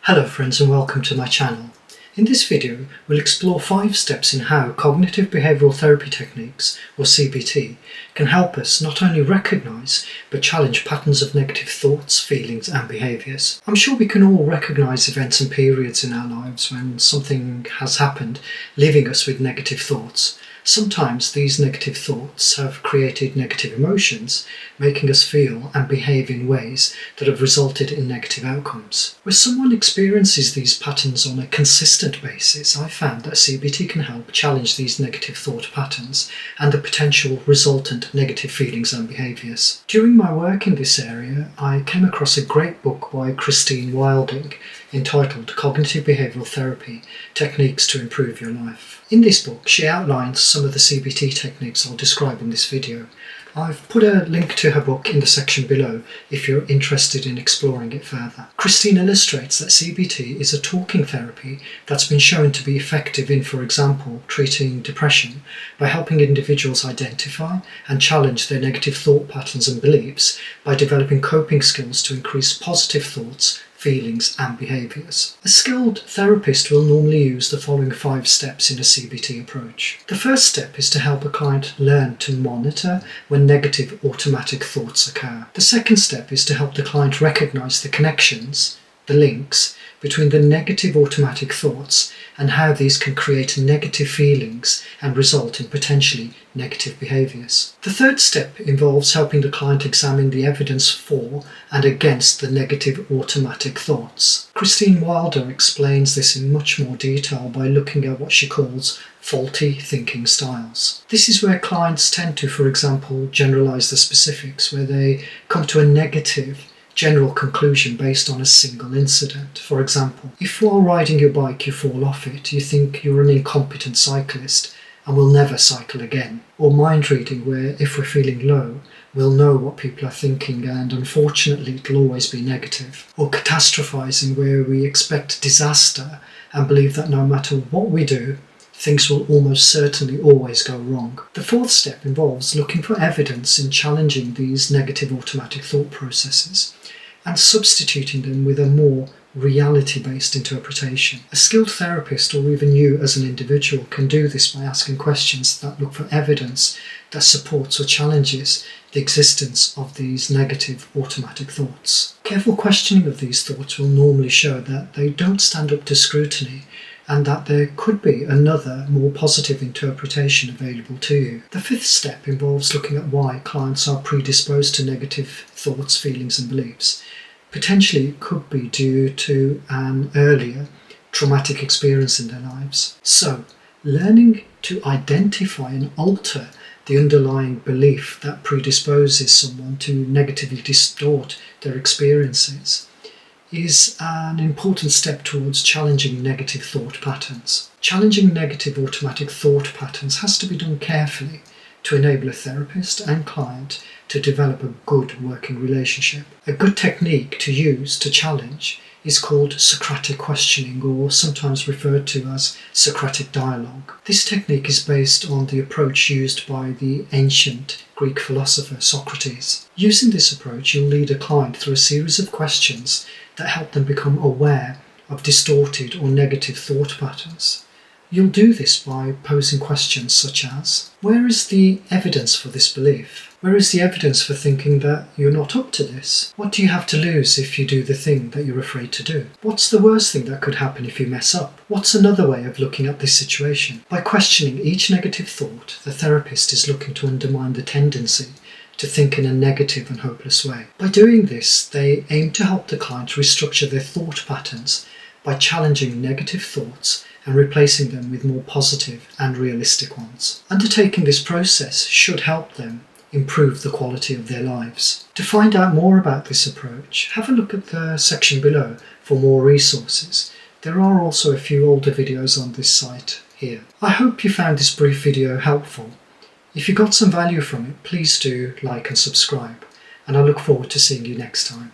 Hello friends and welcome to my channel. In this video we'll explore 5 steps in how Cognitive Behavioural Therapy techniques, or CBT, can help us not only recognise but challenge patterns of negative thoughts, feelings and behaviours. I'm sure we can all recognise events and periods in our lives when something has happened, leaving us with negative thoughts. Sometimes these negative thoughts have created negative emotions, making us feel and behave in ways that have resulted in negative outcomes. Where someone experiences these patterns on a consistent basis, I found that CBT can help challenge these negative thought patterns and the potential resultant negative feelings and behaviours. During my work in this area, I came across a great book by Wilding entitled Cognitive Behavioural Therapy, Techniques to Improve Your Life. In this book, she outlines some of the CBT techniques I'll describe in this video. I've put a link to her book in the section below if you're interested in exploring it further. Christine illustrates that CBT is a talking therapy that's been shown to be effective in, for example, treating depression by helping individuals identify and challenge their negative thought patterns and beliefs by developing coping skills to increase positive thoughts, feelings and behaviours. A skilled therapist will normally use the following 5 steps in a CBT approach. The first step is to help a client learn to monitor when negative automatic thoughts occur. The second step is to help the client recognise the connections, the links, between the negative automatic thoughts and how these can create negative feelings and result in potentially negative behaviours. The third step involves helping the client examine the evidence for and against the negative automatic thoughts. Christine Wilder explains this in much more detail by looking at what she calls faulty thinking styles. This is where clients tend to, for example, generalise the specifics, where they come to a negative general conclusion based on a single incident. For example, if while riding your bike you fall off it, you think you're an incompetent cyclist and will never cycle again. Or mind reading, where if we're feeling low, we'll know what people are thinking and unfortunately it'll always be negative. Or catastrophizing, where we expect disaster and believe that no matter what we do, things will almost certainly always go wrong. The fourth step involves looking for evidence in challenging these negative automatic thought processes and substituting them with a more reality-based interpretation. A skilled therapist, or even you as an individual, can do this by asking questions that look for evidence that supports or challenges the existence of these negative automatic thoughts. Careful questioning of these thoughts will normally show that they don't stand up to scrutiny and that there could be another, more positive interpretation available to you. The fifth step involves looking at why clients are predisposed to negative thoughts, feelings and beliefs. Potentially it could be due to an earlier traumatic experience in their lives. So, learning to identify and alter the underlying belief that predisposes someone to negatively distort their experiences is an important step towards challenging negative thought patterns. Challenging negative automatic thought patterns has to be done carefully to enable a therapist and client to develop a good working relationship. A good technique to use to challenge is called Socratic questioning, or sometimes referred to as Socratic dialogue. This technique is based on the approach used by the ancient Greek philosopher Socrates. Using this approach, you'll lead a client through a series of questions that help them become aware of distorted or negative thought patterns. You'll do this by posing questions such as, where is the evidence for this belief? Where is the evidence for thinking that you're not up to this? What do you have to lose if you do the thing that you're afraid to do? What's the worst thing that could happen if you mess up? What's another way of looking at this situation? By questioning each negative thought, the therapist is looking to undermine the tendency to think in a negative and hopeless way. By doing this, they aim to help the client restructure their thought patterns by challenging negative thoughts and replacing them with more positive and realistic ones. Undertaking this process should help them improve the quality of their lives. To find out more about this approach, have a look at the section below for more resources. There are also a few older videos on this site here. I hope you found this brief video helpful. If you got some value from it, please do like and subscribe, and I look forward to seeing you next time.